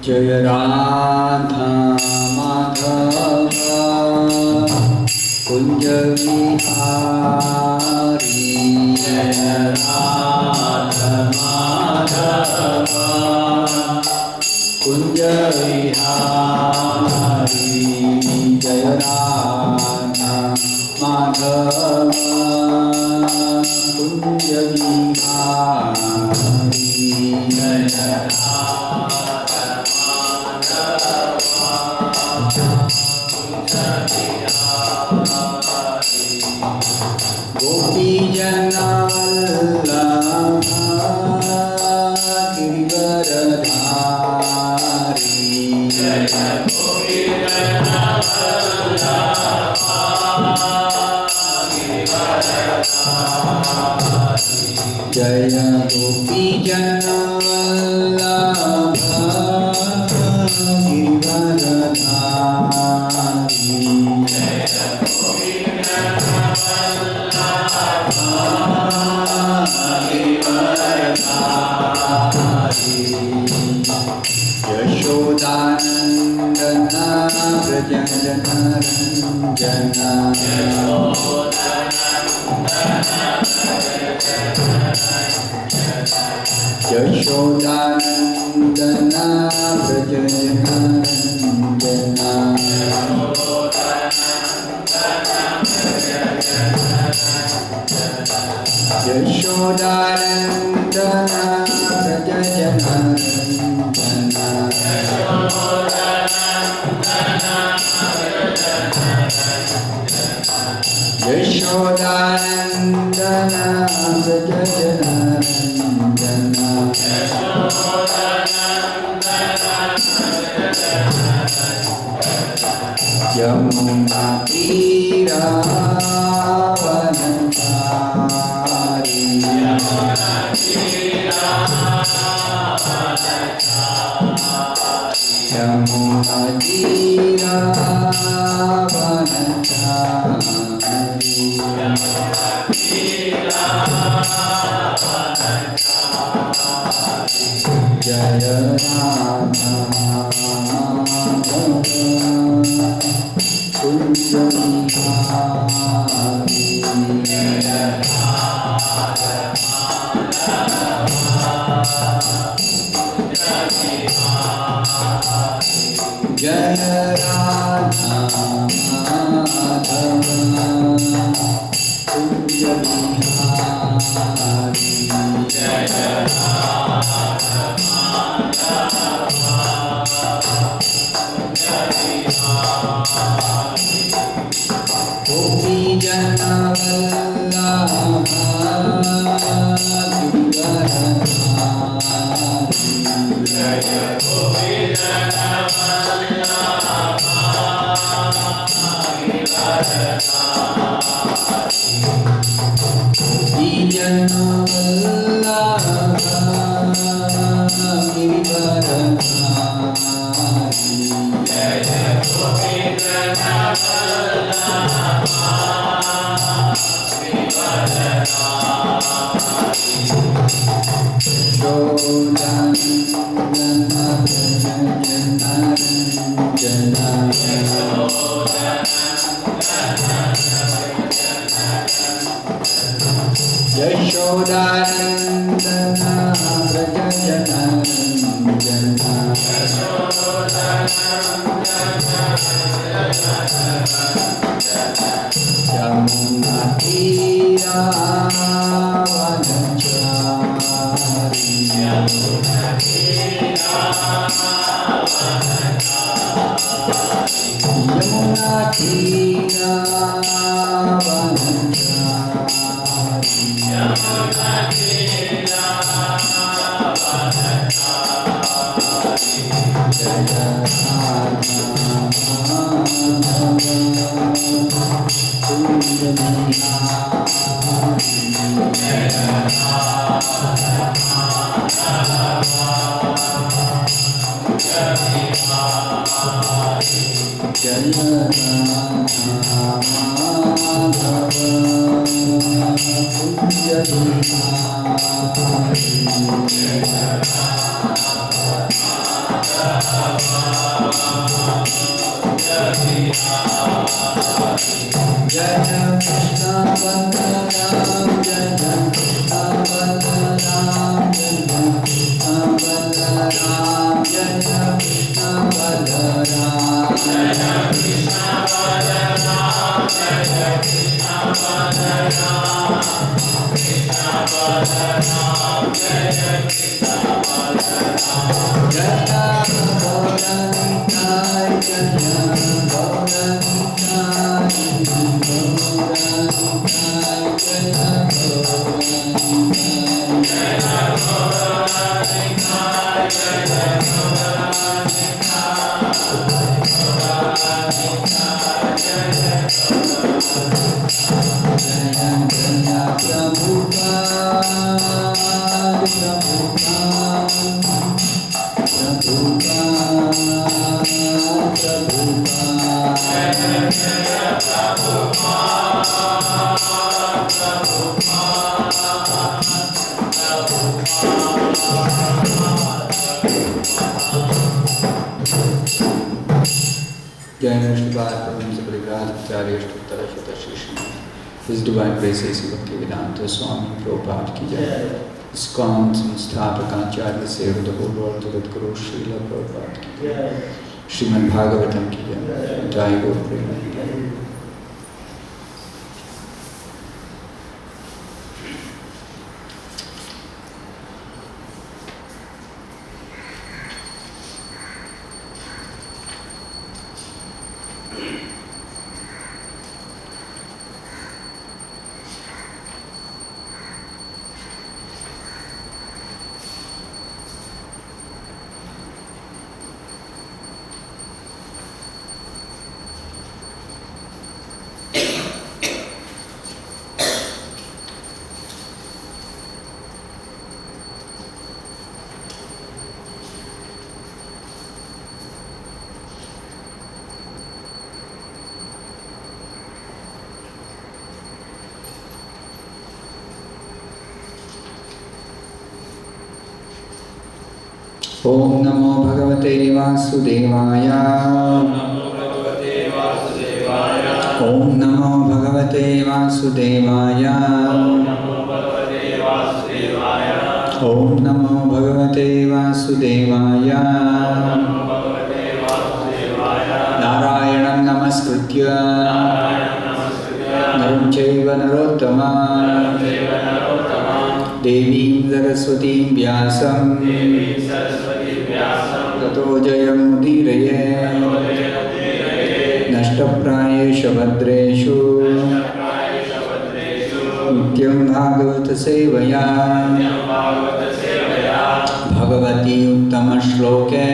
Jaya Radha Madhava Kunja Vihari Jaya Radha Madhava Kunja Vihari Jaya Radha Madhava Kunja Vihari Jaya Gopi Jana Vallabha Girivaradhari Jaya Gopi Jana Vallabha Girivaradhari Jaya Gopi Jana Vallabha Girivaradhari Jaya Gopi Jana Yashodanandana Vrajana Ranjana Yashodanandana Vrajana Ranjana Yashodanandana Vrajana Ranjana Yashodanandana Vrajana Ranjana Yamuna Tira Vanantari Yamuna Tira Vanantari Jaya Radha Kunja Vihari Jaya Radha Madhava Kunja Vihari Jaya Gopi Jana Vallabha Girivaradhari Jaya Gopi Jana Vallabha Girivaradhari Gopi Jana Vallabha Girivaradhari Jaya Gopi Jana Yashodanandana Vrajana Ranjana Yamuna Tira Vanachari Yamuna Tira Jaya His Divine Graces Bhaktivedanta Swami Prabhupada ki jai. ISKCON Sansthapakanacharya Seva the whole world Jagat Guru Srila Prabhupada ki jai. Srimad Bhagavatam ki jai. Jai Gaur Premanandi. Om Namo Bhagavate Vasudevaya. Om Namo Bhagavate Vasudevaya. Om Namo Bhagavate Vasudevaya. Narayanam Namaskritya Naram Chaiva Narottamam Devim Saraswatim Vyasam Tato Jayam Udiraye Nashtaprayesha Bhadreshu Nityam Bhagavata Sevaya Bhagavati Uttama Shloke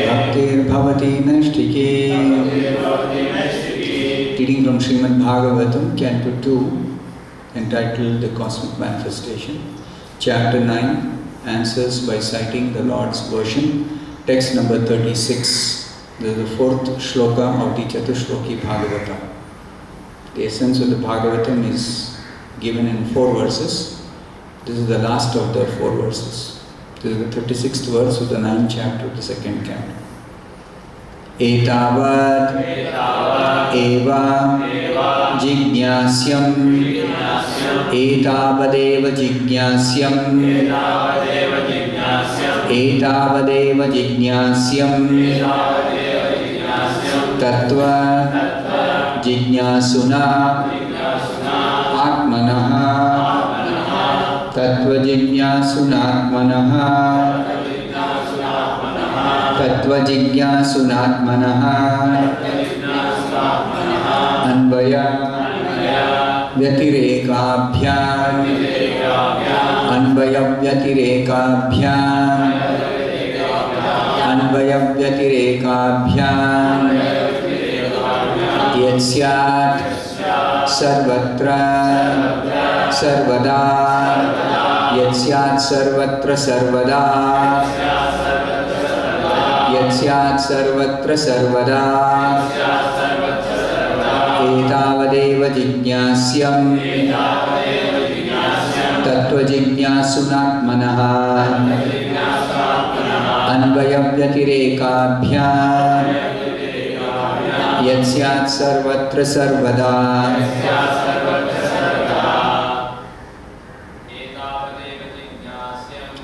Bhaktir Bhavati Nashtike. Reading from Srimad Bhagavatam, Canto 2, entitled The Cosmic Manifestation, Chapter 9, Answers by citing the Lord's version, text number 36. This is the fourth shloka of the Chatushloki Bhagavatam. The essence of the Bhagavatam is given in 4 verses. This is the last of the 4 verses. This is the 36th verse of the 9th chapter of the second canto. Etāvad eva jijñāsyam etāvadeva jijñāsyam etāvadeva jijñāsyam tattva-jijñāsunā ātmanaḥ tattva-jijñāsunātmanaḥ tattva-jijñāsunātmanaḥ anvaya-vyatirekābhyāṁ anvaya-vyatirekābhyāṁ anvaya-vyatirekābhyāṁ syāt sarvatra sarvadā syāt sarvatra sarvadā syāt sarvatra sarvadā etāvadeva jijñāsyam tattva-jijñāsunātmanaḥ anvaya-vyatirekābhyām syāt sarvatra sarvadā.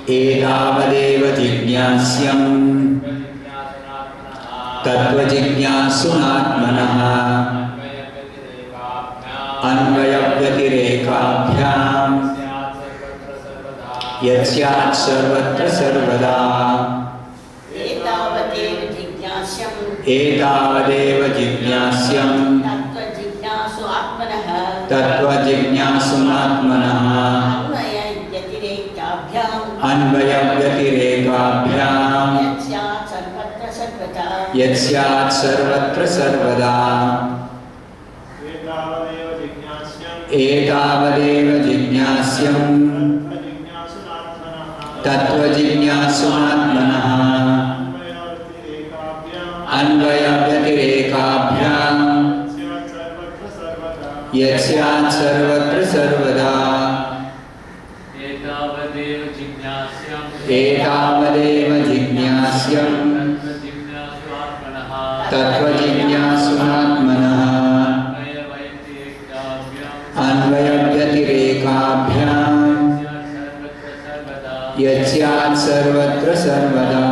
etāvadeva jijñāsyam tattva-jijñāsunātmanaḥ anvaya-vyatirekābhyām syāt sarvatra sarvadā. etāvadeva jijñāsyam tattva-jijñāsunātmanaḥ anvaya-vyatirekābhyām syāt sarvatra sarvadā. etāvadeva jijñāsyam tattva-jijñāsunātmanaḥ anvaya-vyatirekābhyām syāt sarvatra sarvadā. etāvadeva jijñāsyam tattva-jijñāsunātmanaḥ anvaya-vyatirekābhyām syāt sarvatra sarvadā.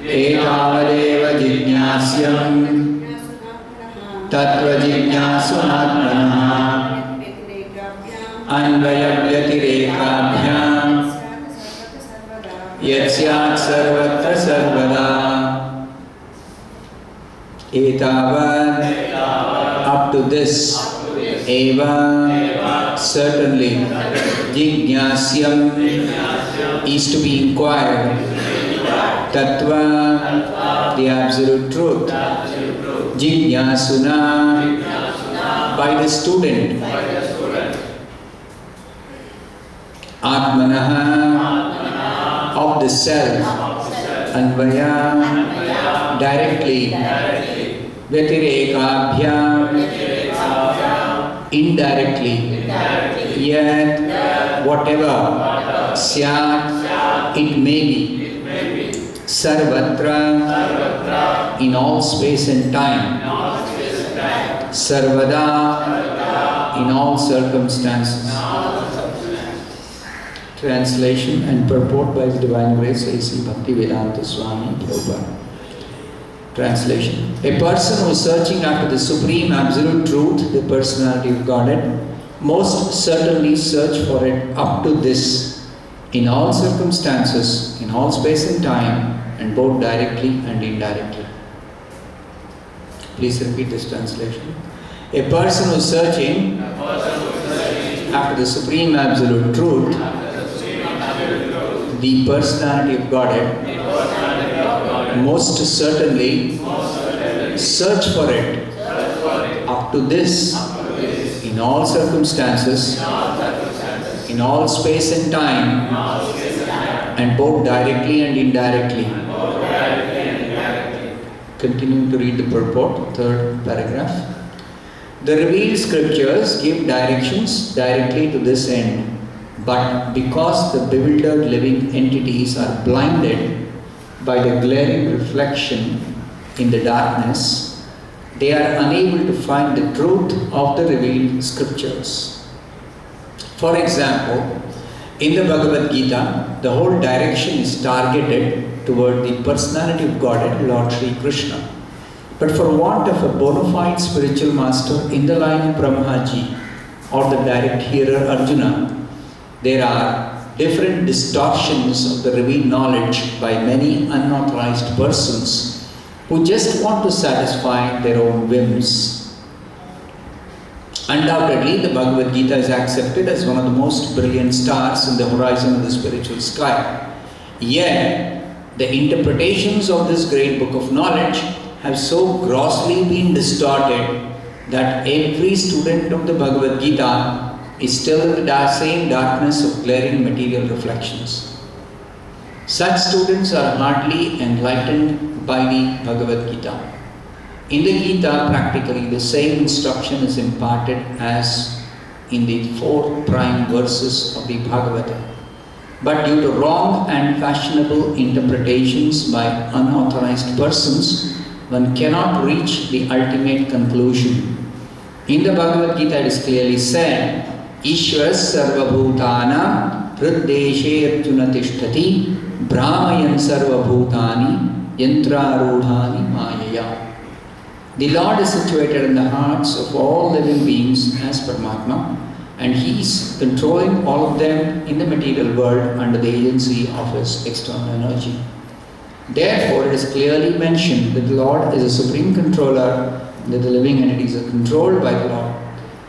etāvadeva jijñāsyam tattva-jijñāsunātmanaḥ anvaya-vyatirekābhyām syāt sarvatra sarvadā. etāvad, up to this, eva, certainly, jijñāsyam is to be inquired, tattva, the absolute truth, jijñāsunā, by the student, ātmanaḥ, of the self, anvaya, directly, vyatirekābhyām, indirectly, yet, whatever, syāt, it may be, sarvatra, in all space and time, sarvadā, in all circumstances. Translation and purport by His Divine Grace A.C. Bhaktivedanta Swami Prabhupada. Translation. A person who is searching after the Supreme Absolute Truth, the Personality of Godhead, most certainly search for it up to this, in all circumstances, in all space and time, and both directly and indirectly. Please repeat this translation. A person who is searching after the Supreme Absolute Truth, the Personality of Godhead, most certainly search for it up to this, in all circumstances, in all space and time, and both directly and indirectly. Continuing to read the purport, third paragraph. The revealed scriptures give directions directly to this end. But because the bewildered living entities are blinded by the glaring reflection in the darkness, they are unable to find the truth of the revealed scriptures. For example, in the Bhagavad Gita, the whole direction is targeted toward the Personality of Godhead, Lord Sri Krishna. But for want of a bona fide spiritual master in the line of Brahmaji or the direct hearer Arjuna, there are different distortions of the revealed knowledge by many unauthorized persons who just want to satisfy their own whims. Undoubtedly, the Bhagavad Gita is accepted as one of the most brilliant stars in the horizon of the spiritual sky. Yet, the interpretations of this great book of knowledge have so grossly been distorted that every student of the Bhagavad Gita is still in the same darkness of glaring material reflections. Such students are hardly enlightened by the Bhagavad Gita. In the Gita, practically the same instruction is imparted as in the 4 prime verses of the Bhagavatam. But due to wrong and fashionable interpretations by unauthorized persons, one cannot reach the ultimate conclusion. In the Bhagavad Gita it is clearly said, Ishvaras sarvabhutana hriddeshe arjuna tishtati brahmayan sarvabhutani yantrarudhani mayaya. The Lord is situated in the hearts of all living beings as Paramatma, and He is controlling all of them in the material world under the agency of His external energy. Therefore, it is clearly mentioned that the Lord is a supreme controller, that the living entities are controlled by the Lord.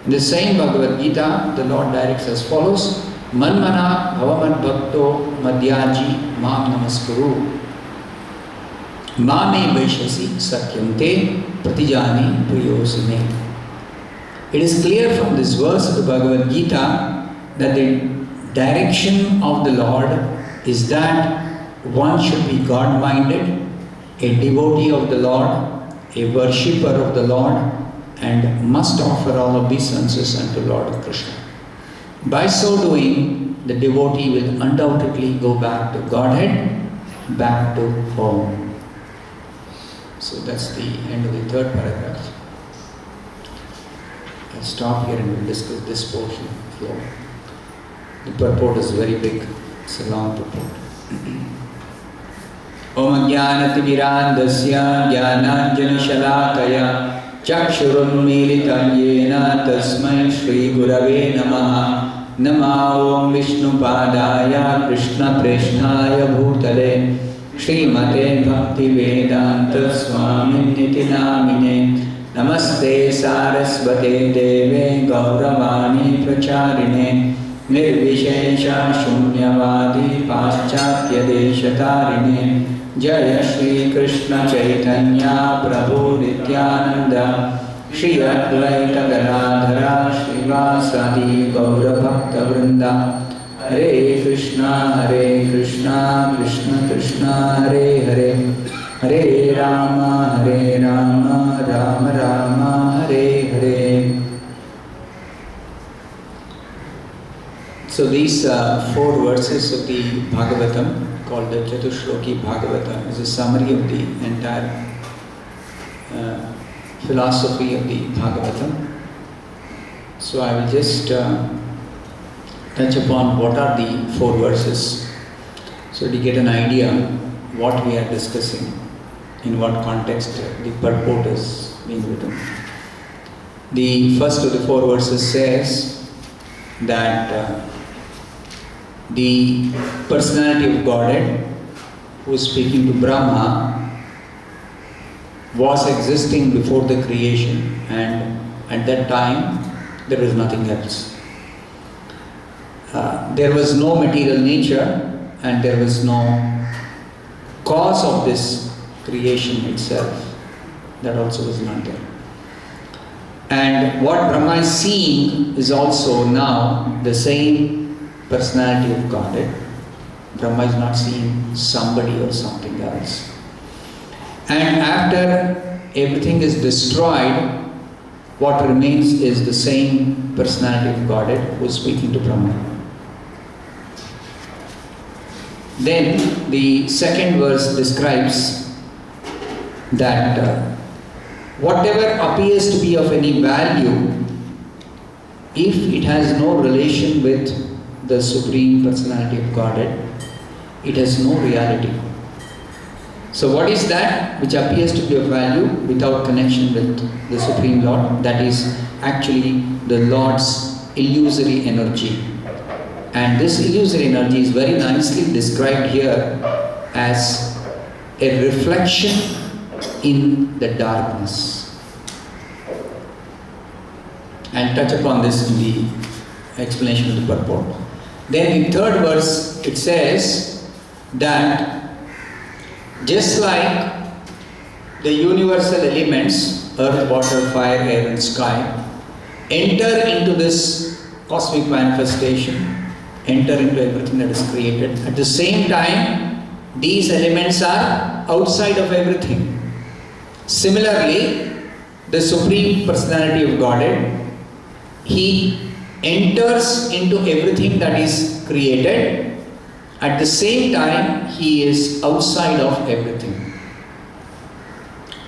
In the same Bhagavad Gita, the Lord directs as follows, Manmana bhavamad bhakto madhyaji mam namaskuru Mame vaishasi sakyante pratijani priyosime. It is clear from this verse of the Bhagavad Gita that the direction of the Lord is that one should be God-minded, a devotee of the Lord, a worshipper of the Lord, and must offer all obeisances unto Lord Krishna. By so doing, the devotee will undoubtedly go back to Godhead, back to home. So that's the end of the 3rd paragraph. I'll stop here and we'll discuss this portion. The purport is very big. It's a long purport. Om jnanatimirandasya jnananjana shalakaya chakshurunmilitam yena tasmai shri gurave namaha nama om vishnu padaya krishna preshnaya bhutale Srimate Bhakti Vedanta Swami Niti Namine Namaste Sarasvate Deve Gauravani Pracharine Nirvishesha Shunyavadi Paschatya Deshatarine Jaya Shri Krishna Chaitanya Prabhu Nityananda Shri Advaita Gadadhara Srivasadi Gaura Bhakta Vrinda Hare Krishna, Krishna Krishna, Hare Hare, Hare Rama, Rama Rama, Hare Hare. So these 4 verses of the Bhagavatam, called the Chatushloki Bhagavatam, is a summary of the entire philosophy of the Bhagavatam. So I will just touch upon what are the 4 verses, so to get an idea what we are discussing, in what context the purport is being written. The first of the 4 verses says that the personality of Godhead, who is speaking to Brahma, was existing before the creation, and at that time there was nothing else. There was no material nature and there was no cause of this creation itself. That also was not there. And what Brahma is seeing is also now the same personality of Godhead. Brahma is not seeing somebody or something else. And after everything is destroyed, what remains is the same personality of Godhead who is speaking to Brahma. Then the second verse describes that whatever appears to be of any value, if it has no relation with the Supreme Personality of Godhead, it has no reality. So what is that which appears to be of value without connection with the Supreme Lord? That is actually the Lord's illusory energy. And this illusory energy is very nicely described here as a reflection in the darkness. I'll touch upon this in the explanation of the purport. Then in 3rd verse it says that just like the universal elements, earth, water, fire, air and sky, enter into this cosmic manifestation, enter into everything that is created. At the same time, these elements are outside of everything. Similarly, the Supreme Personality of Godhead, He enters into everything that is created. At the same time, He is outside of everything.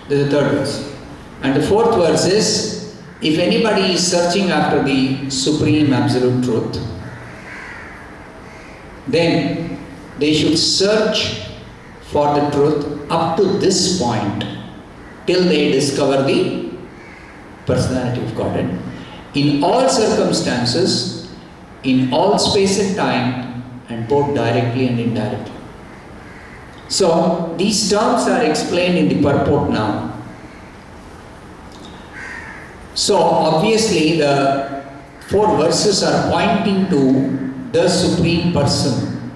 This is the third verse. And the fourth verse is, if anybody is searching after the Supreme Absolute Truth, then they should search for the truth up to this point, till they discover the Personality of Godhead. In all circumstances, in all space and time, and both directly and indirectly. So, these terms are explained in the purport now. So, obviously, the 4 verses are pointing to the Supreme Person.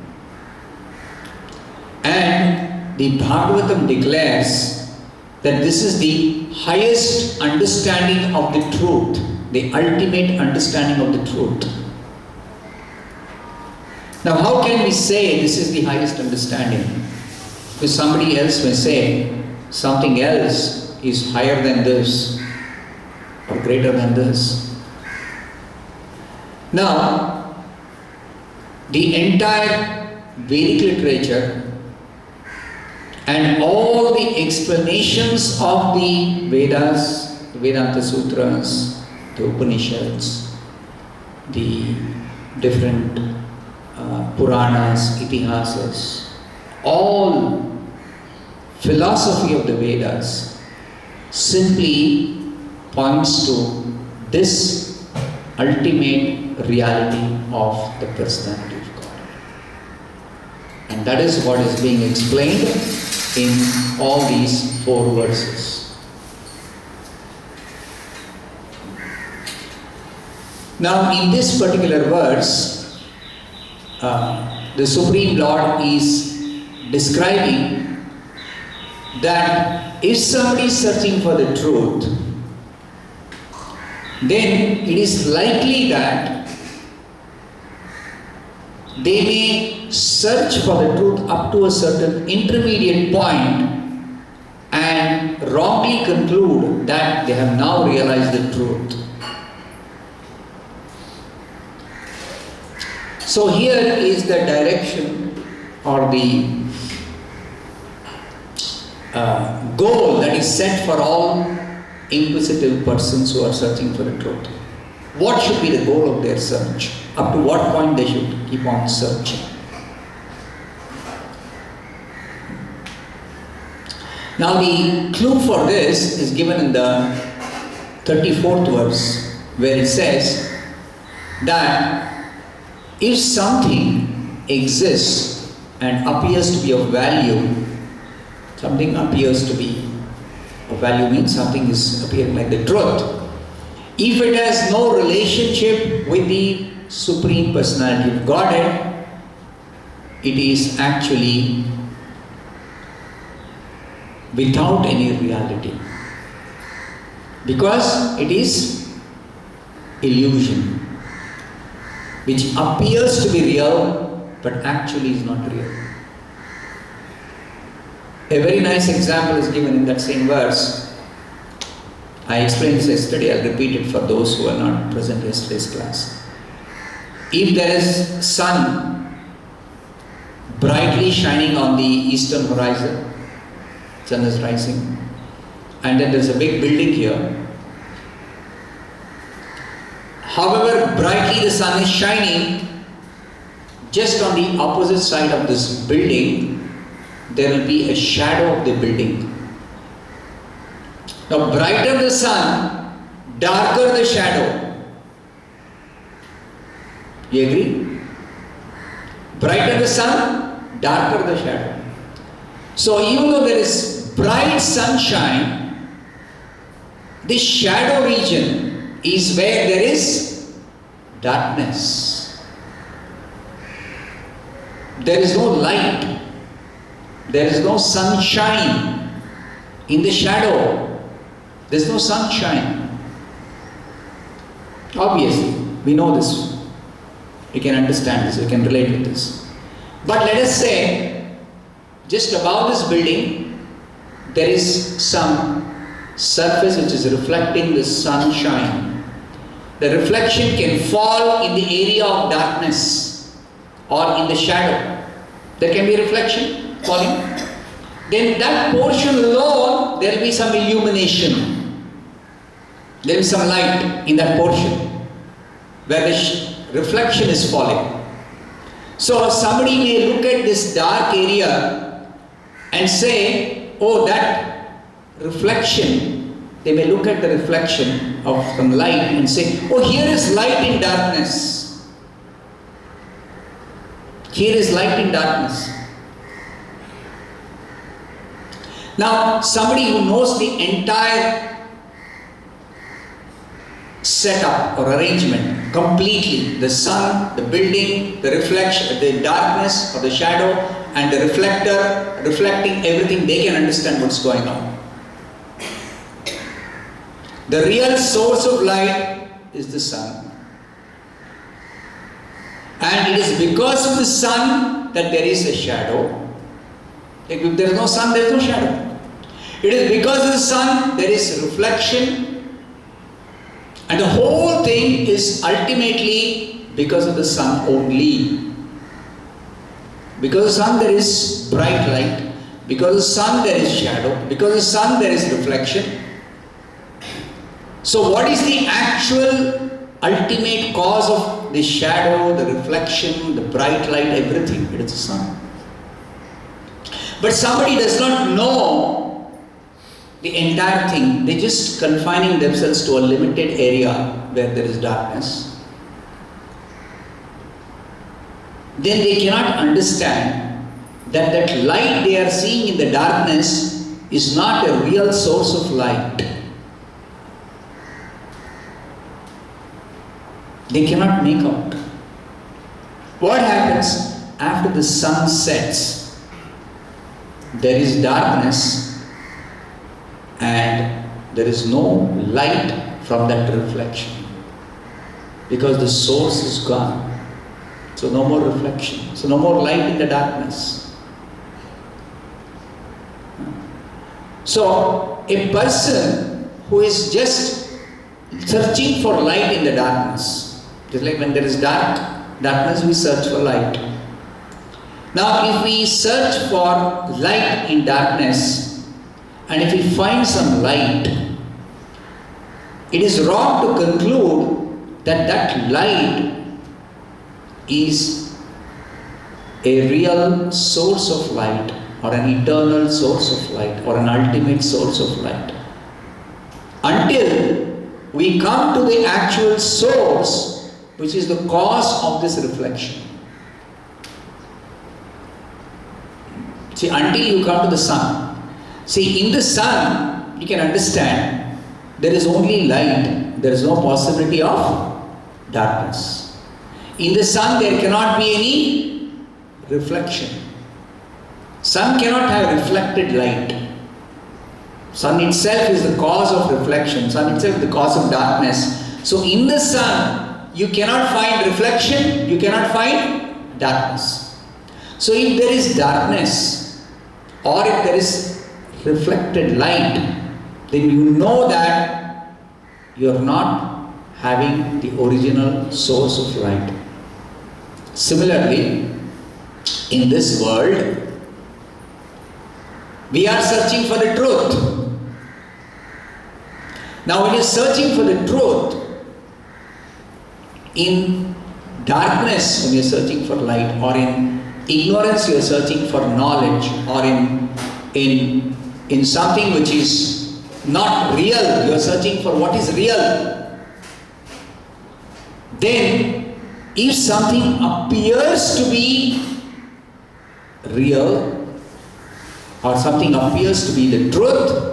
And the Bhagavatam declares that this is the highest understanding of the truth, the ultimate understanding of the truth. Now, how can we say this is the highest understanding? Because somebody else may say something else is higher than this or greater than this. Now, the entire Vedic literature and all the explanations of the Vedas, the Vedanta Sutras, the Upanishads, the different Puranas, Itihasas, all philosophy of the Vedas simply points to this ultimate reality of the Personality of God. And that is what is being explained in all these 4 verses. Now, in this particular verse, the Supreme Lord is describing that if somebody is searching for the truth, then it is likely that they may search for the truth up to a certain intermediate point and wrongly conclude that they have now realized the truth. So here is the direction or the goal that is set for all inquisitive persons who are searching for the truth. What should be the goal of their search? Up to what point they should keep on searching? Now the clue for this is given in the 34th verse, where it says that if something exists and appears to be of value, something appears to be of value means something is appearing like the truth. If it has no relationship with the Supreme Personality of Godhead, it is actually without any reality, because it is illusion, which appears to be real but actually is not real. A very nice example is given in that same verse. I explained this yesterday, I'll repeat it for those who are not present in yesterday's class. If there is sun brightly shining on the eastern horizon, sun is rising, and then there's a big building here. However brightly the sun is shining, just on the opposite side of this building, there will be a shadow of the building. Now, brighter the sun, darker the shadow. You agree? Brighter the sun, darker the shadow. So, even though there is bright sunshine, the shadow region is where there is darkness. There is no light. There is no sunshine in the shadow. There is no sunshine. Obviously, we know this. We can understand this. We can relate with this. But let us say, just above this building, there is some surface which is reflecting the sunshine, the reflection can fall in the area of darkness or in the shadow. There can be reflection falling. Then that portion alone, there will be some illumination. There will be some light in that portion where the reflection is falling. So somebody may look at this dark area and say, oh, that reflection, they may look at the reflection of some light and say, oh, here is light in darkness. Here is light in darkness. Now, somebody who knows the entire setup or arrangement completely, the sun, the building, the reflection, the darkness or the shadow, and the reflector reflecting everything, they can understand what's going on. The real source of light is the sun. And it is because of the sun that there is a shadow. If there is no sun, there is no shadow. It is because of the sun there is reflection. And the whole thing is ultimately because of the sun only. Because of the sun there is bright light. Because of the sun there is shadow. Because of the sun there is reflection. So what is the actual ultimate cause of the shadow, the reflection, the bright light, everything? It is the sun. But somebody does not know the entire thing. They just confining themselves to a limited area where there is darkness. Then they cannot understand that that light they are seeing in the darkness is not a real source of light. They cannot make out. What happens after the sun sets? There is darkness and there is no light from that reflection because the source is gone. So no more reflection. So no more light in the darkness. So a person who is just searching for light in the darkness, just like when there is darkness we search for light. Now if we search for light in darkness and if we find some light, it is wrong to conclude that that light is a real source of light or an eternal source of light or an ultimate source of light. Until we come to the actual source which is the cause of this reflection. See, until you come to the sun. See, in the sun, you can understand there is only light. There is no possibility of darkness. In the sun, there cannot be any reflection. Sun cannot have reflected light. Sun itself is the cause of reflection. Sun itself is the cause of darkness. So, in the sun, you cannot find reflection. You cannot find darkness. So, if there is darkness, or if there is reflected light, then you know that you are not having the original source of light. Similarly, in this world, we are searching for the truth. Now, when you are searching for the truth, in darkness, when you are searching for light, or in ignorance you are searching for knowledge, or in something which is not real, you are searching for what is real. Then if something appears to be real or something appears to be the truth,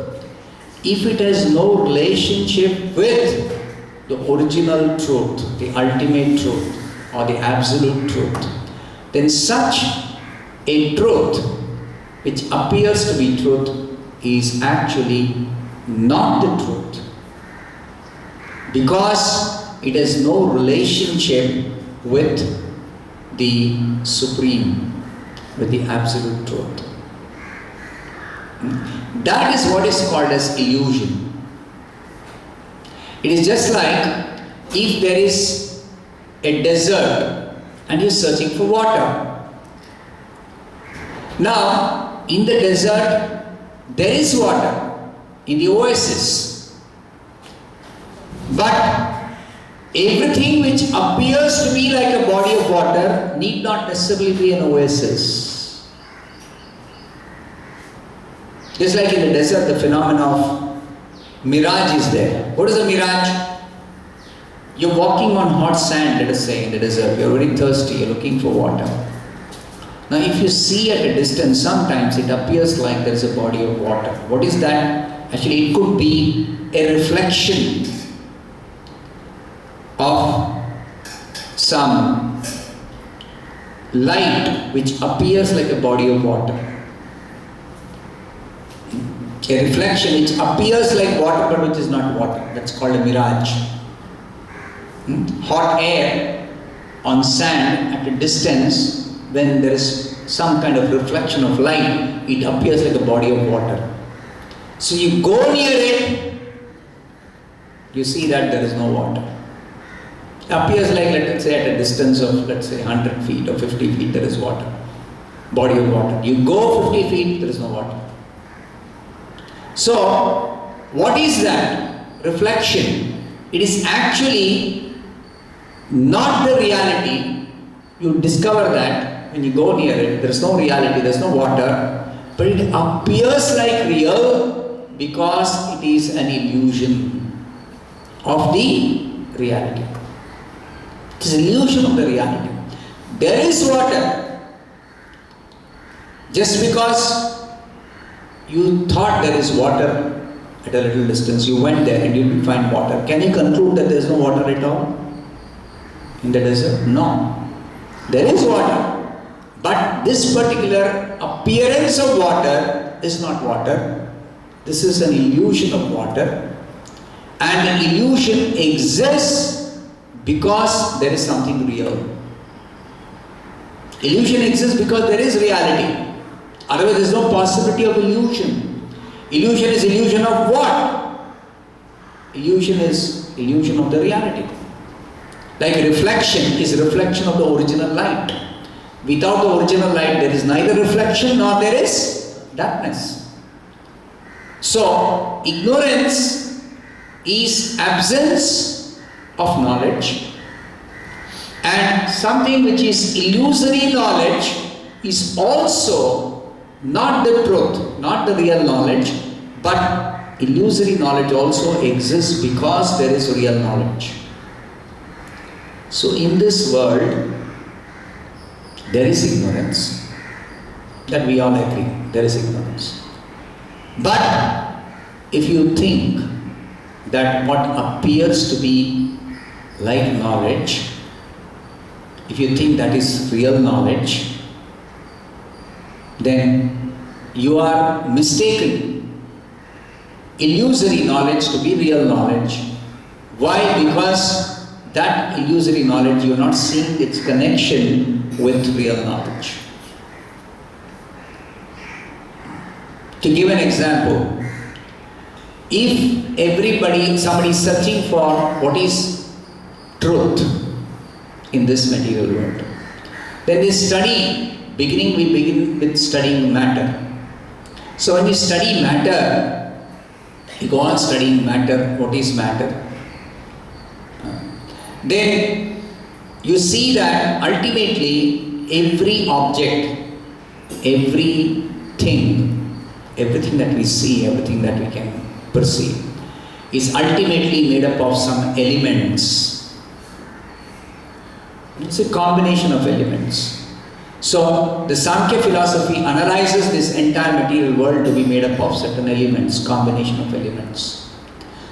if it has no relationship with the original truth, the ultimate truth or the absolute truth, then such a truth which appears to be truth is actually not the truth, because it has no relationship with the supreme, with the absolute truth. That is what is called as illusion. It is just like if there is a desert and you're searching for water. Now, in the desert, there is water in the oasis. But everything which appears to be like a body of water need not necessarily be an oasis. Just like in the desert, the phenomenon of mirage is there. What is a mirage? You're walking on hot sand, let us say, in the desert. You're very thirsty, you're looking for water. Now, if you see at a distance, sometimes it appears like there is a body of water. What is that? Actually, it could be a reflection of some light which appears like a body of water. A reflection which appears like water but which is not water. That's called a mirage. Hot air on sand at a distance, when there is some kind of reflection of light, it appears like a body of water. So you go near it, you see that there is no water. It appears like, let's say, at a distance of, let's say, 100 feet or 50 feet, there is water. Body of water. You go 50 feet, there is no water. So, what is that? Reflection. It is actually not the reality. You discover that when you go near it, there is no reality, there is no water, but it appears like real because it is an illusion of the reality. It is an illusion of the reality. There is water. Just because you thought there is water at a little distance, you went there and you didn't find water. Can you conclude that there is no water at all in the desert? No. There is water. But this particular appearance of water is not water. This is an illusion of water. And an illusion exists because there is something real. Illusion exists because there is reality. Otherwise, there is no possibility of illusion. Illusion is illusion of what? Illusion is illusion of the reality. Like reflection is reflection of the original light. Without the original light, there is neither reflection nor there is darkness. So, ignorance is absence of knowledge, and something which is illusory knowledge is also not the truth, not the real knowledge, but illusory knowledge also exists because there is real knowledge. So in this world, there is ignorance. That we all agree, there is ignorance. But if you think that what appears to be like knowledge, if you think that is real knowledge, then you are mistaken illusory knowledge to be real knowledge. Why? Because that illusory knowledge, you are not seeing its connection with real knowledge. To give an example, if somebody is searching for what is truth in this material world, then they study. We begin with studying matter. So when you study matter, you go on studying matter, what is matter? Then you see that ultimately every object, everything that we see, everything that we can perceive is ultimately made up of some elements. It's a combination of elements. So the Sankhya philosophy analyzes this entire material world to be made up of certain elements, combination of elements.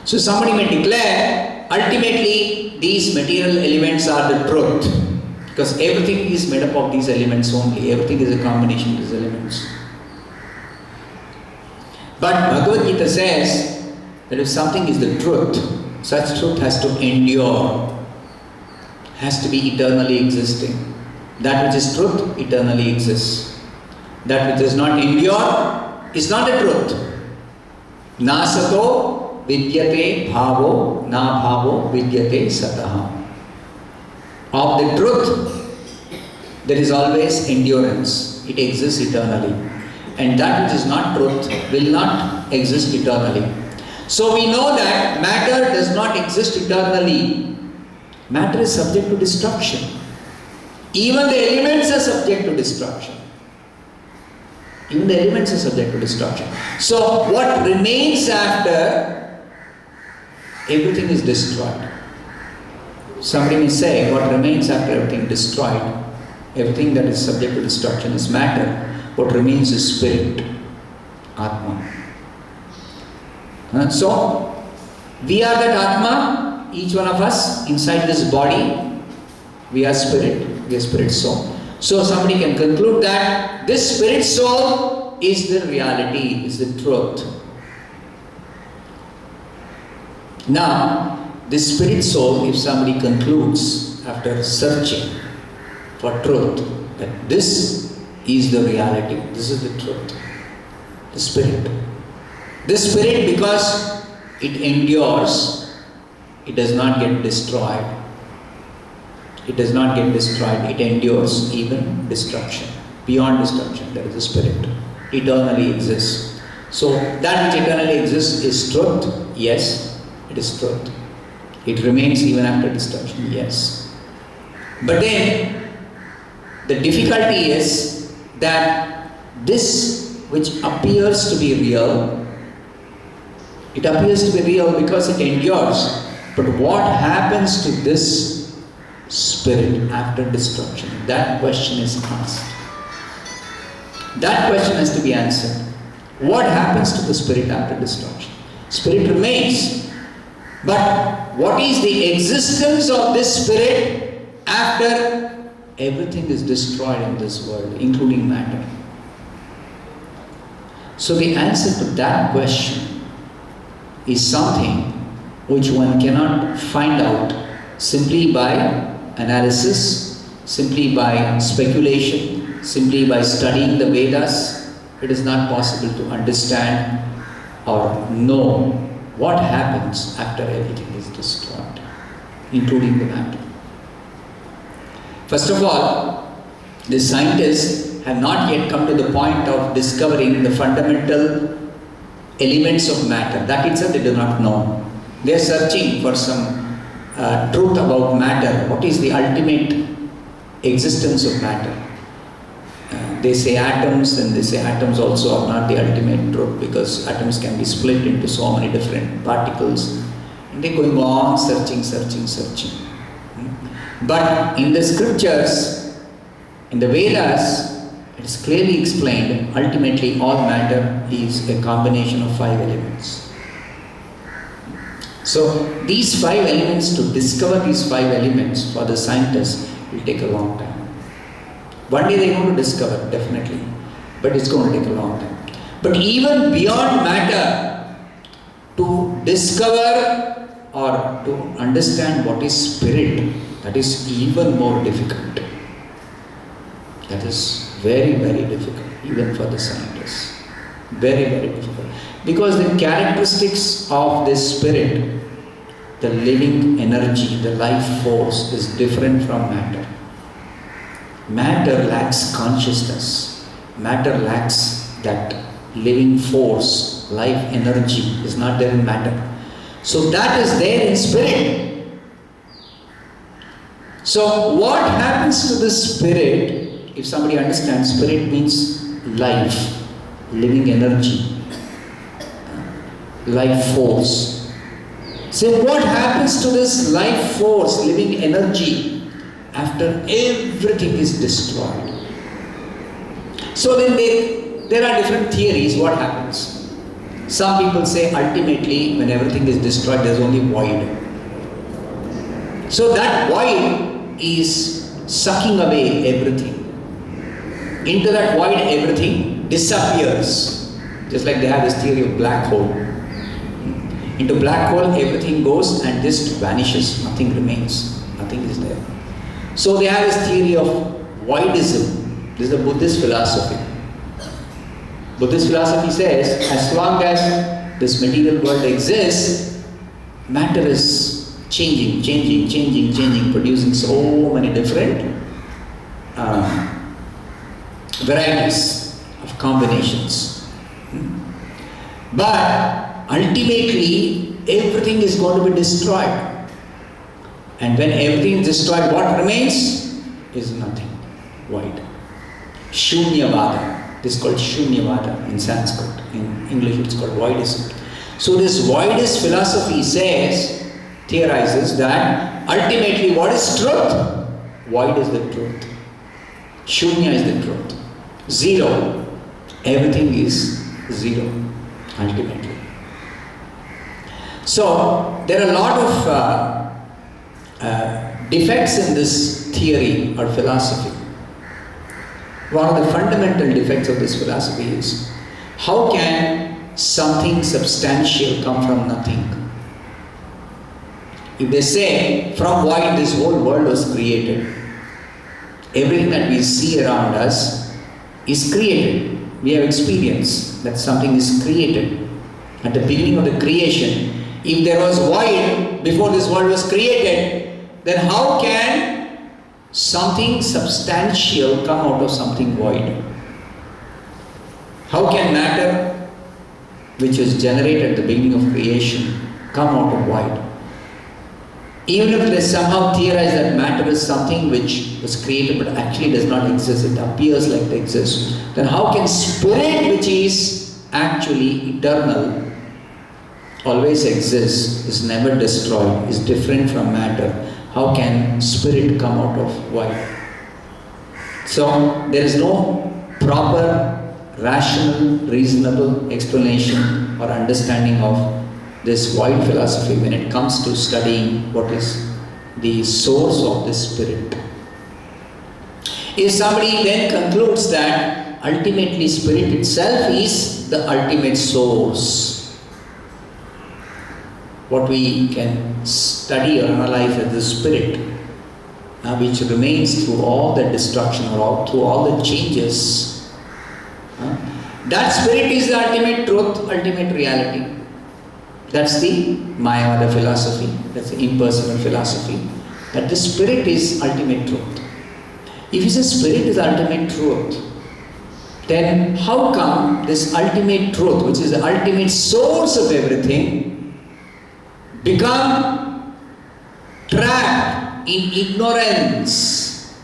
So somebody may declare, ultimately these material elements are the truth, because everything is made up of these elements only. Everything is a combination of these elements. But Bhagavad Gita says that if something is the truth, such truth has to endure, has to be eternally existing. That which is truth eternally exists. That which does not endure is not the truth. Nasato vidyate bhavo na bhavo vidyate satah. Of the truth, there is always endurance. It exists eternally. And that which is not truth will not exist eternally. So we know that matter does not exist eternally. Matter is subject to destruction. Even the elements are subject to destruction. Even the elements are subject to destruction. So what remains after, everything is destroyed. Somebody may say, what remains after everything destroyed, everything that is subject to destruction is matter. What remains is spirit, ātmanaḥ. So, we are that ātmanaḥ, each one of us, inside this body, we are spirit soul. So somebody can conclude that this spirit soul is the reality, is the truth. Now, this spirit soul, if somebody concludes after searching for truth, that this is the reality, this is the truth, the spirit. This spirit, because it endures, it does not get destroyed. It does not get destroyed, it endures even destruction. Beyond destruction, there is a spirit. Eternally exists. So, that which eternally exists is truth. Yes, it is truth. It remains even after destruction. Yes. But then, the difficulty is that this which appears to be real, it appears to be real because it endures. But what happens to this spirit after destruction? That question is asked. That question has to be answered. What happens to the spirit after destruction? Spirit remains. But what is the existence of this spirit after everything is destroyed in this world, including matter? So the answer to that question is something which one cannot find out simply by analysis, simply by speculation, simply by studying the Vedas. It is not possible to understand or know what happens after everything is destroyed, including the matter. First of all, the scientists have not yet come to the point of discovering the fundamental elements of matter. That itself they do not know. They are searching for some truth about matter. What is the ultimate existence of matter? They say atoms, and they say atoms also are not the ultimate truth, because atoms can be split into so many different particles. And they're going on searching. But in the scriptures, in the Vedas, it is clearly explained, ultimately all matter is a combination of 5 elements. So these 5 elements, to discover these 5 elements for the scientists will take a long time. One day they're going to discover, definitely, but it's going to take a long time. But even beyond matter, to discover or to understand what is spirit, that is even more difficult. That is very, very difficult, even for the scientists. Very, very difficult. Because the characteristics of this spirit, the living energy, the life force, is different from matter. Matter lacks consciousness. Matter lacks that living force, life energy is not there in matter. So that is there in spirit. So what happens to the spirit, if somebody understands, spirit means life, living energy, life force. So what happens to this life force, living energy, after everything is destroyed? So then there are different theories what happens. Some people say ultimately when everything is destroyed there is only void. So that void is sucking away everything. Into that void everything disappears. Just like they have this theory of black hole. Into black hole everything goes and just vanishes. Nothing remains. Nothing is there. So they have this theory of voidism. This is the Buddhist philosophy. Buddhist philosophy says as long as this material world exists, matter is changing, producing so many different varieties of combinations. But ultimately, everything is going to be destroyed. And when everything is destroyed, what remains is nothing. Void. Shunyavada. This is called Shunyavada in Sanskrit. In English it's called voidism. So this voidist philosophy theorizes that ultimately what is truth? Void is the truth. Shunya is the truth. Zero. Everything is zero, ultimately. So there are a lot of defects in this theory or philosophy. One of the fundamental defects of this philosophy is, how can something substantial come from nothing? If they say, from void this whole world was created, everything that we see around us is created. We have experience that something is created. At the beginning of the creation, if there was void before this world was created, then how can something substantial come out of something void? How can matter, which was generated at the beginning of creation, come out of void? Even if they somehow theorize that matter is something which was created but actually does not exist, it appears like it exists, then how can spirit, which is actually eternal, always exists, is never destroyed, is different from matter? How can spirit come out of void? So there is no proper, rational, reasonable explanation or understanding of this void philosophy when it comes to studying what is the source of this spirit. If somebody then concludes that ultimately spirit itself is the ultimate source, what we can study or analyze as the spirit, which remains through all the destruction or through all the changes, that spirit is the ultimate truth, ultimate reality. That's the ātmanaḥ philosophy, that's the impersonal philosophy, that the spirit is ultimate truth. If you say spirit is ultimate truth, then how come this ultimate truth, which is the ultimate source of everything, become trapped in ignorance,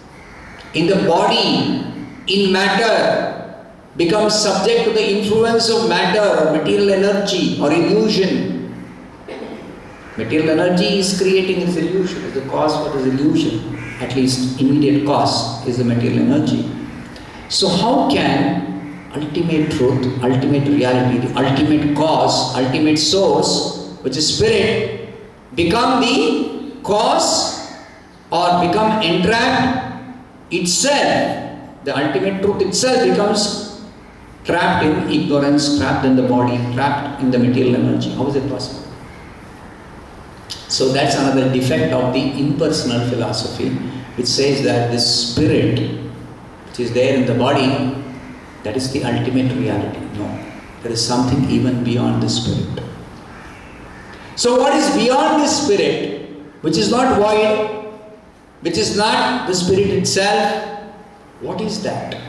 in the body, in matter, becomes subject to the influence of matter or material energy or illusion? Material energy is creating this illusion, is the cause for this illusion. At least immediate cause is the material energy. So how can ultimate truth, ultimate reality, the ultimate cause, ultimate source, which is spirit, become the cause or become entrapped itself? The ultimate truth itself becomes trapped in ignorance, trapped in the body, trapped in the material energy. How is it possible? So that's another defect of the impersonal philosophy, which says that this spirit, which is there in the body, that is the ultimate reality. No, there is something even beyond the spirit. So what is beyond the spirit, which is not void, which is not the spirit itself? What is that?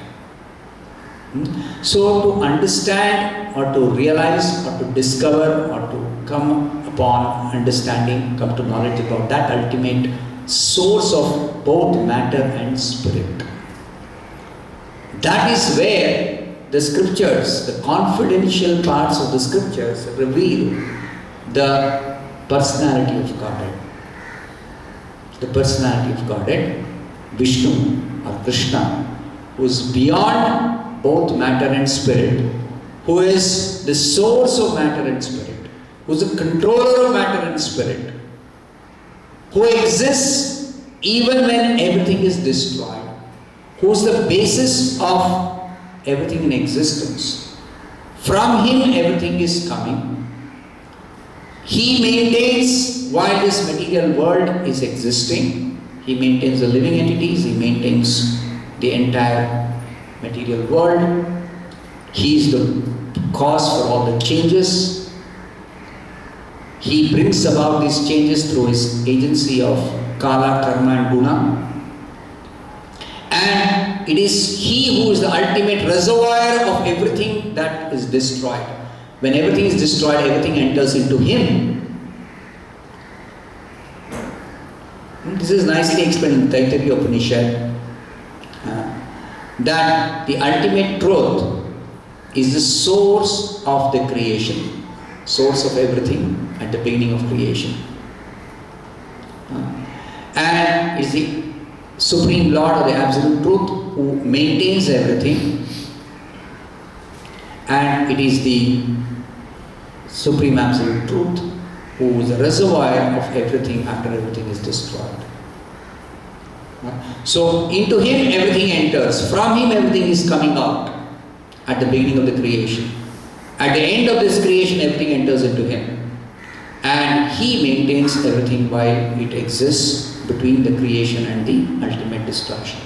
So to understand or to realize or to discover or to come upon understanding, come to knowledge about that ultimate source of both matter and spirit, that is where the scriptures, the confidential parts of the scriptures reveal the personality of Godhead. The personality of Godhead, Vishnu or Krishna, who is beyond both matter and spirit, who is the source of matter and spirit, who is the controller of matter and spirit, who exists even when everything is destroyed, who is the basis of everything in existence. From him everything is coming. He maintains, while this material world is existing, he maintains the living entities, he maintains the entire material world. He is the cause for all the changes. he brings about these changes through his agency of kala, karma and guna. And it is he who is the ultimate reservoir of everything that is destroyed. When everything is destroyed, everything enters into him. This is nicely explained in Taittiriya Upanishad. That the ultimate truth is the source of the creation, source of everything at the beginning of creation. And is the Supreme Lord or the Absolute Truth who maintains everything, and it is the Supreme Absolute Truth who is the reservoir of everything after everything is destroyed. So into him everything enters, from him everything is coming out at the beginning of the creation. At the end of this creation everything enters into him, and he maintains everything while it exists between the creation and the ultimate destruction.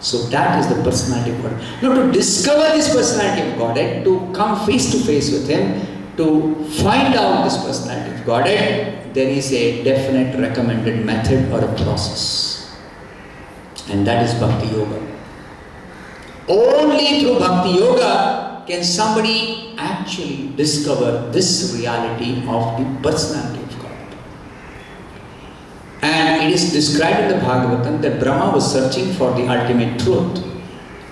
So that is the personality of Godhead. Now to discover this personality of Godhead, to come face to face with him, to find out this personality of Godhead, there is a definite recommended method or a process. And that is Bhakti Yoga. Only through Bhakti Yoga can somebody actually discover this reality of the personality of God. And it is described in the Bhagavatam that Brahma was searching for the ultimate truth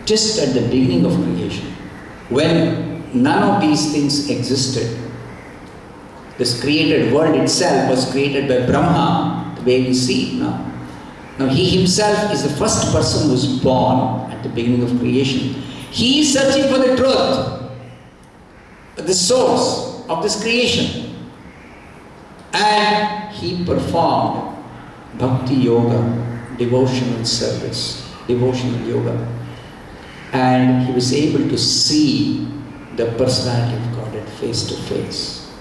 just at the beginning of creation, when none of these things existed. This created world itself was created by Brahma, the way we see it now. Now he himself is the first person who was born at the beginning of creation. He is searching for the truth, the source of this creation. And he performed Bhakti Yoga, devotional service, devotional yoga. And he was able to see the personality of Godhead face to face.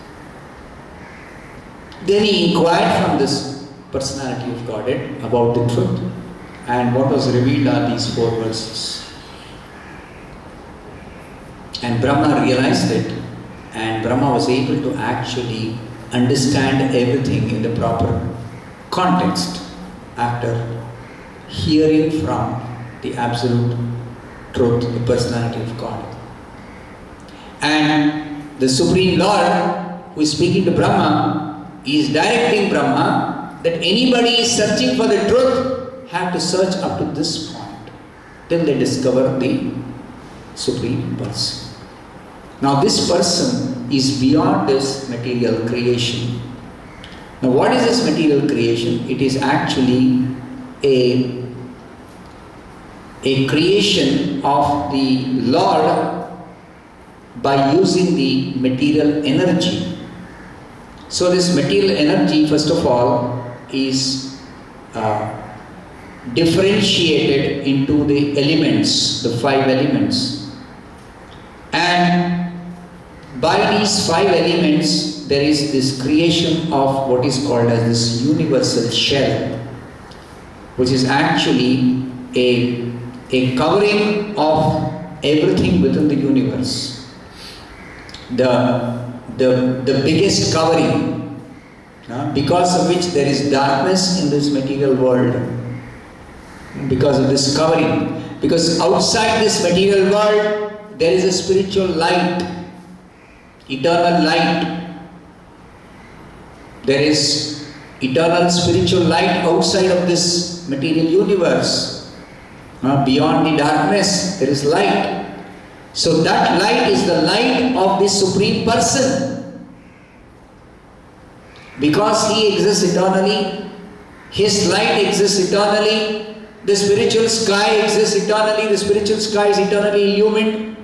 Then he inquired from this personality of Godhead about the truth, and what was revealed are these 4 verses. And Brahma realized it, and Brahma was able to actually understand everything in the proper context after hearing from the absolute truth, the personality of God. And the Supreme Lord who is speaking to Brahma is directing Brahma that anybody is searching for the truth have to search up to this point till they discover the Supreme Person. Now this person is beyond this material creation. Now what is this material creation? It is actually a creation of the Lord by using the material energy. So this material energy, first of all, is differentiated into the elements, the 5 elements. And by these 5 elements, there is this creation of what is called as this universal shell, which is actually a covering of everything within the universe. The biggest covering, because of which there is darkness in this material world, because of this covering. Because outside this material world, there is a spiritual light, eternal light. There is eternal spiritual light outside of this material universe. Beyond the darkness, there is light. So that light is the light of the Supreme Person. Because he exists eternally, his light exists eternally, the spiritual sky exists eternally, the spiritual sky is eternally illumined.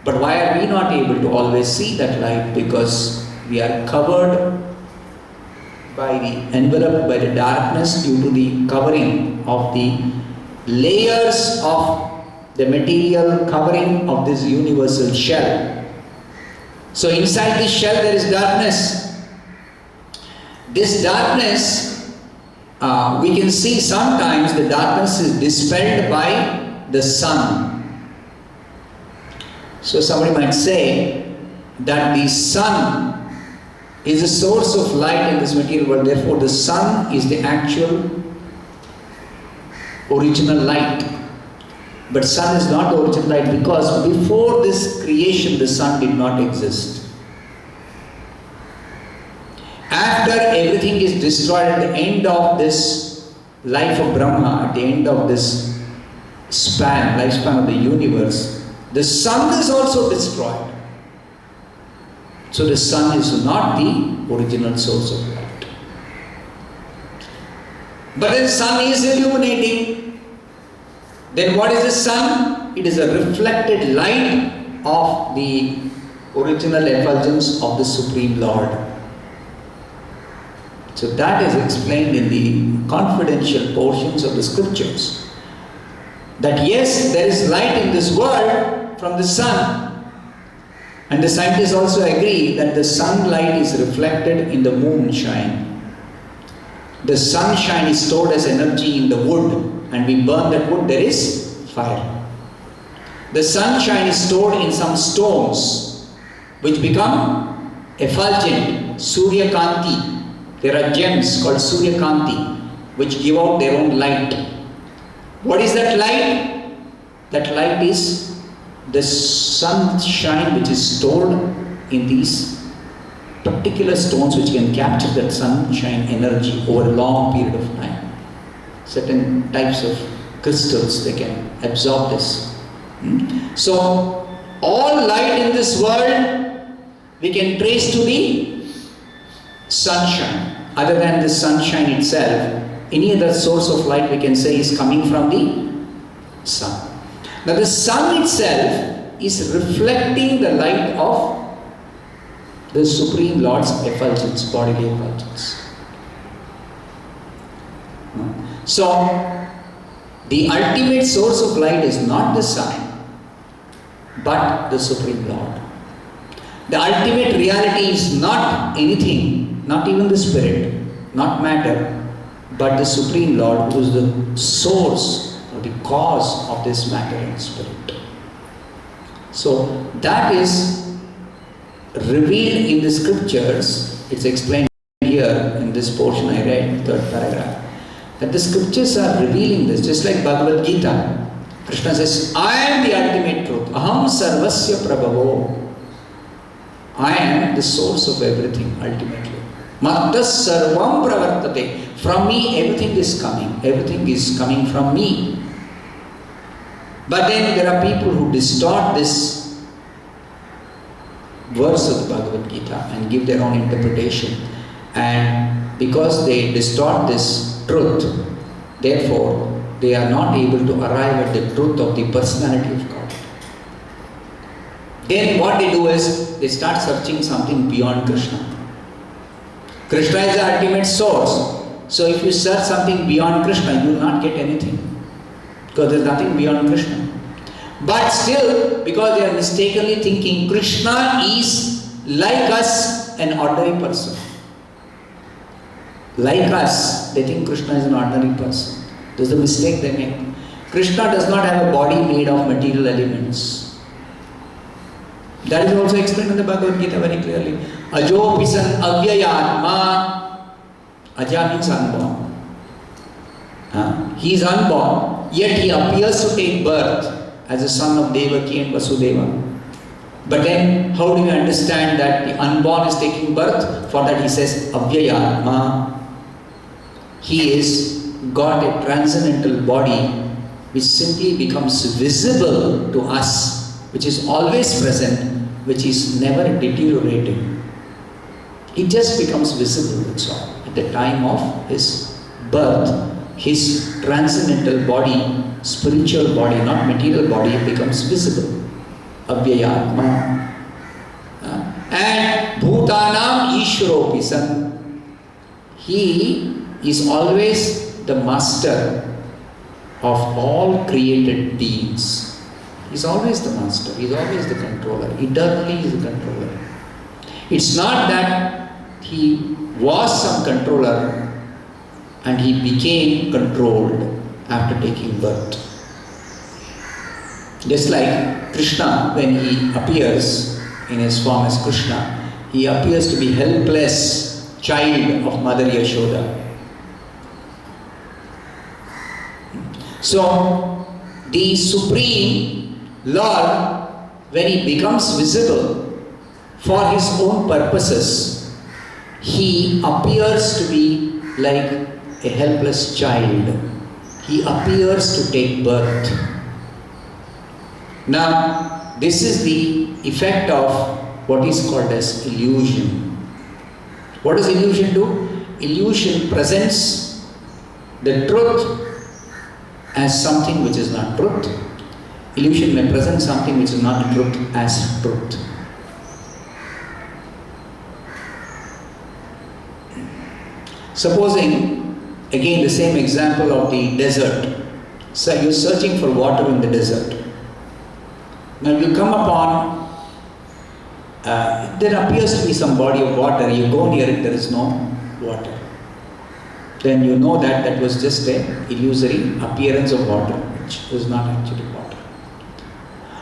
But why are we not able to always see that light? Because we are covered by the envelope, by the darkness due to the covering of the layers of the material covering of this universal shell. So inside this shell there is darkness. This darkness, we can see sometimes the darkness is dispelled by the sun. So somebody might say that the sun is the source of light in this material world. Therefore, the sun is the actual original light. But sun is not the original light because before this creation, the sun did not exist. After everything is destroyed at the end of this life of Brahma, at the end of this lifespan of the universe, the sun is also destroyed. So the sun is not the original source of light. But the sun is illuminating. Then what is the sun? It is a reflected light of the original effulgence of the Supreme Lord. So that is explained in the confidential portions of the scriptures. That yes, there is light in this world from the sun. And the scientists also agree that the sunlight is reflected in the moonshine. The sunshine is stored as energy in the wood, and we burn that wood, there is fire. The sunshine is stored in some stones which become effulgent, Surya Kanti. There are gems called Surya Kanti which give out their own light. What is that light? That light is the sunshine which is stored in these particular stones which can capture that sunshine energy over a long period of time. Certain types of crystals, they can absorb this. So, all light in this world we can trace to the sunshine. Other than the sunshine itself, any other source of light we can say is coming from the sun. Now the sun itself is reflecting the light of the Supreme Lord's effulgence, bodily effulgence. So, the ultimate source of light is not the sun, but the Supreme Lord. The ultimate reality is not anything, not even the spirit, not matter, but the Supreme Lord, who is the source or the cause of this matter and spirit. So, that is revealed in the scriptures. It's explained here in this portion I read, third paragraph, that the scriptures are revealing this, just like Bhagavad Gita. Krishna says, I am the ultimate truth. Aham sarvasya prabhavo. I am the source of everything, ultimately. Mattas sarvam pravartate. From me, everything is coming. Everything is coming from me. But then there are people who distort this verse of the Bhagavad Gita and give their own interpretation. And because they distort this truth, therefore, they are not able to arrive at the truth of the personality of God. Then what they do is, they start searching something beyond Krishna. Krishna is the ultimate source. So if you search something beyond Krishna, you will not get anything. Because there is nothing beyond Krishna. But still, because they are mistakenly thinking Krishna is like us, an ordinary person. Like us, they think Krishna is an ordinary person. This is the mistake they make. Krishna does not have a body made of material elements. That is also explained in the Bhagavad Gita very clearly. Ajo pisan anvaya-vyatirekābhyāṁ. Aja means unborn. He is unborn, yet he appears to take birth as a son of Devaki and Vasudeva. But then, how do we understand that the unborn is taking birth? For that he says, avyaya-vyatirekābhyāṁ. He is got a transcendental body which simply becomes visible to us, which is always present, which is never deteriorating. It just becomes visible, that's all. At the time of his birth, his transcendental body, spiritual body, not material body, becomes visible. Avyaya-vyatirekābhyāṁ. And bhutanam ishvaropi san. He is always the master of all created beings. He is always the master, he is always the controller. Eternally he is the controller. It's not that he was some controller and he became controlled after taking birth. Just like Krishna, when he appears in his form as Krishna, He appears to be helpless child of Mother Yashoda. So, the Supreme Lord, when he becomes visible for his own purposes, he appears to be like a helpless child. He appears to take birth. Now, this is the effect of what is called as illusion. What does illusion do? Illusion presents the truth as something which is not truth. Illusion may present something which is not truth as truth. Supposing, again the same example of the desert. So you're searching for water in the desert. Now you come upon, there appears to be some body of water, you go near it, there is no water. Then you know that that was just an illusory appearance of water, which was not actually water.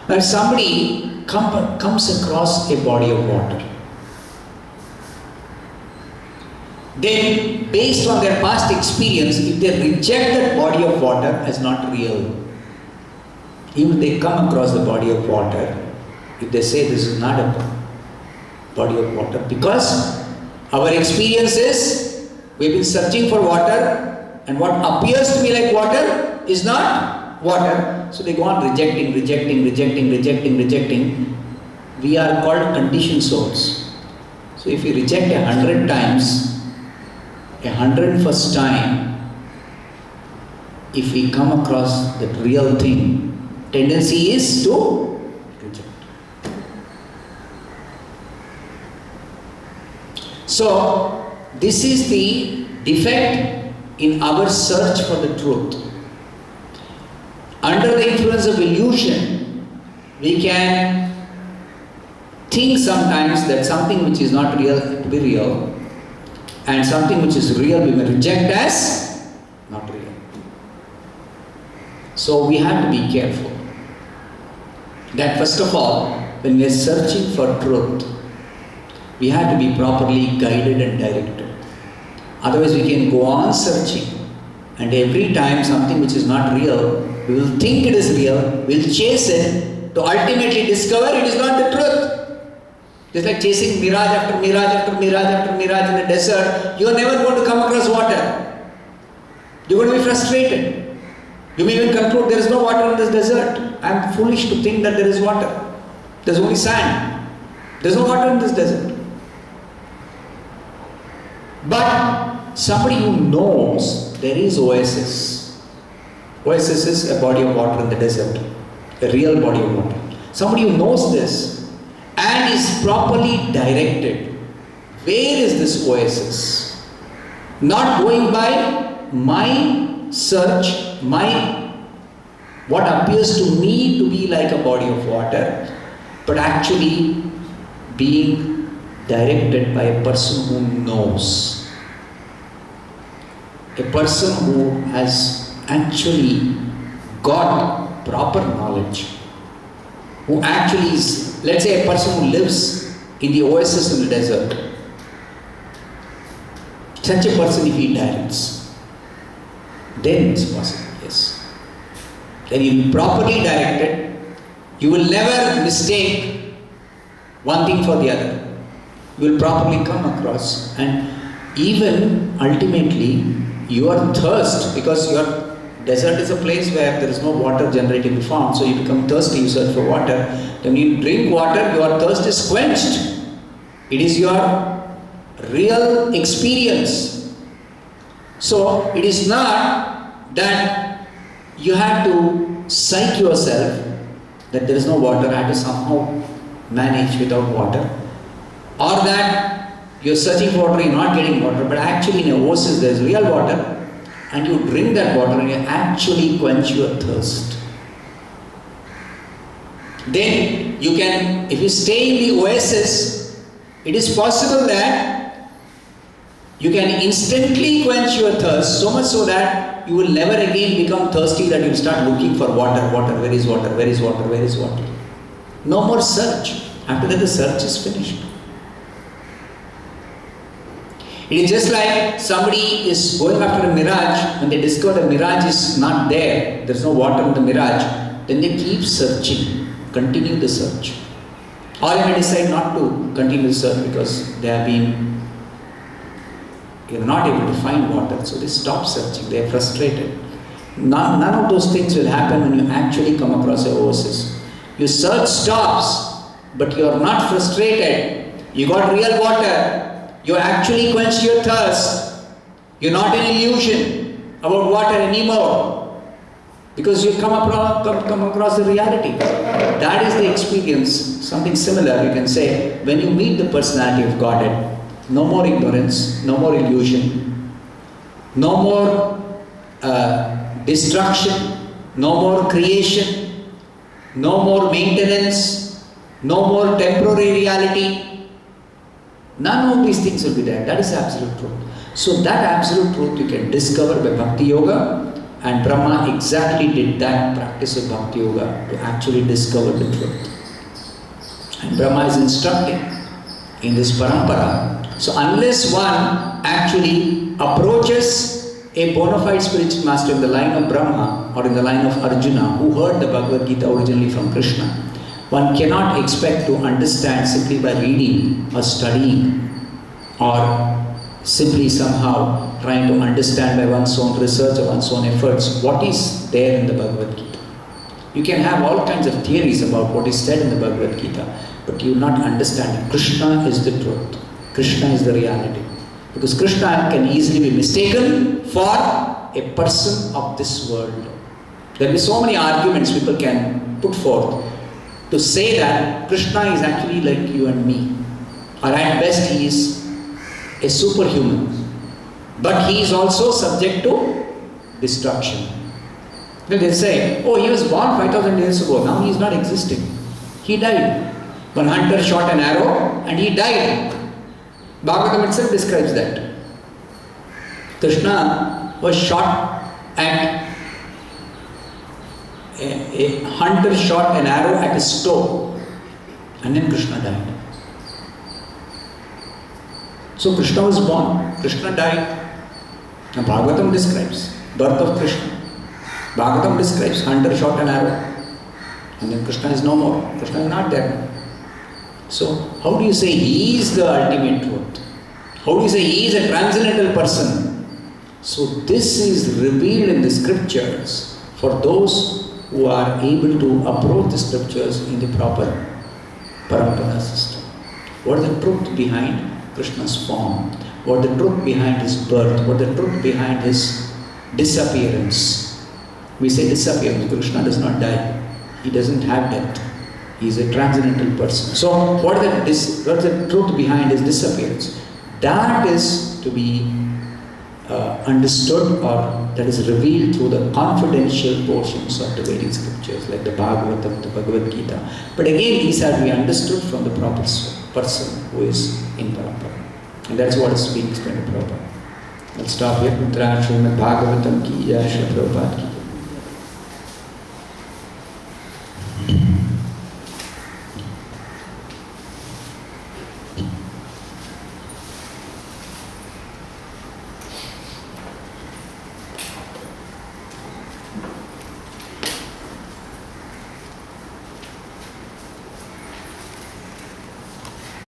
Now if somebody comes across a body of water, then based on their past experience, if they reject that body of water as not real, even if they come across the body of water, if they say this is not a body of water, because our experience is we've been searching for water and what appears to be like water is not water. So they go on rejecting. We are called conditioned souls. So if we reject 100 times, 101st time, if we come across that real thing, tendency is to reject. So this is the defect in our search for the truth. Under the influence of illusion, we can think sometimes that something which is not real to be real, and something which is real we may reject as not real. So we have to be careful that first of all, when we are searching for truth, we have to be properly guided and directed. Otherwise we can go on searching, and every time something which is not real, we will think it is real, we will chase it to ultimately discover it is not the truth. Just like chasing mirage after mirage after mirage after mirage in the desert, you are never going to come across water. You are going to be frustrated. You may even conclude there is no water in this desert. I am foolish to think that there is water. There is only sand. There is no water in this desert. But somebody who knows there is oasis. Oasis is a body of water in the desert. A real body of water. Somebody who knows this and is properly directed. Where is this oasis? Not going by my search, what appears to me to be like a body of water, but actually being directed by a person who knows. A person who has actually got proper knowledge. Who actually is, let's say a person who lives in the oasis in the desert. Such a person, if he directs, then it's possible, yes. Then you will be properly directed. You will never mistake one thing for the other. You will properly come across, and even ultimately your thirst, because your desert is a place where there is no water generally found, so you become thirsty, you search for water. Then when you drink water, your thirst is quenched. It is your real experience. So it is not that you have to psych yourself that there is no water, I have to somehow manage without water, or that you are searching for water, you are not getting water, but actually in a oasis there is real water, and you drink that water and you actually quench your thirst. Then you can, if you stay in the oasis, it is possible that you can instantly quench your thirst, so much so that you will never again become thirsty, that you will start looking for water, where is water, where is water, where is water. No more search. After that the search is finished. It is just like somebody is going after a mirage. When they discover the mirage is not there, there is no water in the mirage, then they keep searching, continue the search. Or they may decide not to continue the search because they have been not able to find water. So they stop searching, they are frustrated. None of those things will happen when you actually come across a oasis. Your search stops, but you are not frustrated. You got real water. You actually quench your thirst. You're not in illusion about water anymore. Because you come across the reality. That is the experience. Something similar you can say, when you meet the personality of Godhead, no more ignorance, no more illusion, no more destruction, no more creation, no more maintenance, no more temporary reality. None of these things will be there. That is absolute truth. So that absolute truth you can discover by Bhakti Yoga, and Brahma exactly did that practice of Bhakti Yoga to actually discover the truth. And Brahma is instructing in this parampara. So unless one actually approaches a bona fide spiritual master in the line of Brahma or in the line of Arjuna, who heard the Bhagavad Gita originally from Krishna, one cannot expect to understand simply by reading or studying or simply somehow trying to understand by one's own research or one's own efforts what is there in the Bhagavad Gita. You can have all kinds of theories about what is said in the Bhagavad Gita, but you will not understand it. Krishna is the truth. Krishna is the reality. Because Krishna can easily be mistaken for a person of this world. There will be so many arguments people can put forth to say that Krishna is actually like you and me, or at best he is a superhuman, but he is also subject to destruction. Then they say, oh, he was born 5,000 years ago, now he is not existing. He died. One hunter shot an arrow and he died. Bhagavatam itself describes that. Krishna was shot at a hunter shot an arrow at a stone, and then Krishna died. So Krishna was born, Krishna died. And Bhagavatam describes birth of Krishna. Bhagavatam describes hunter shot an arrow, and then Krishna is no more. Krishna is not there. So how do you say he is the ultimate truth? How do you say he is a transcendental person? So this is revealed in the scriptures for those who are able to approach the scriptures in the proper parampara system. What is the truth behind Krishna's form? What is the truth behind his birth? What is the truth behind his disappearance? We say disappearance. Krishna does not die. He doesn't have death. He is a transcendental person. So what is the truth behind his disappearance? That is to be understood, or that is revealed through the confidential portions of the Vedic scriptures like the Bhagavatam, the Bhagavad Gita. But again, these are to be understood from the proper person who is in parampara. And that's what is being explained in Prabhupada. Let's stop here. Srimad Bhagavatam ki jai, Srila Prabhupada ki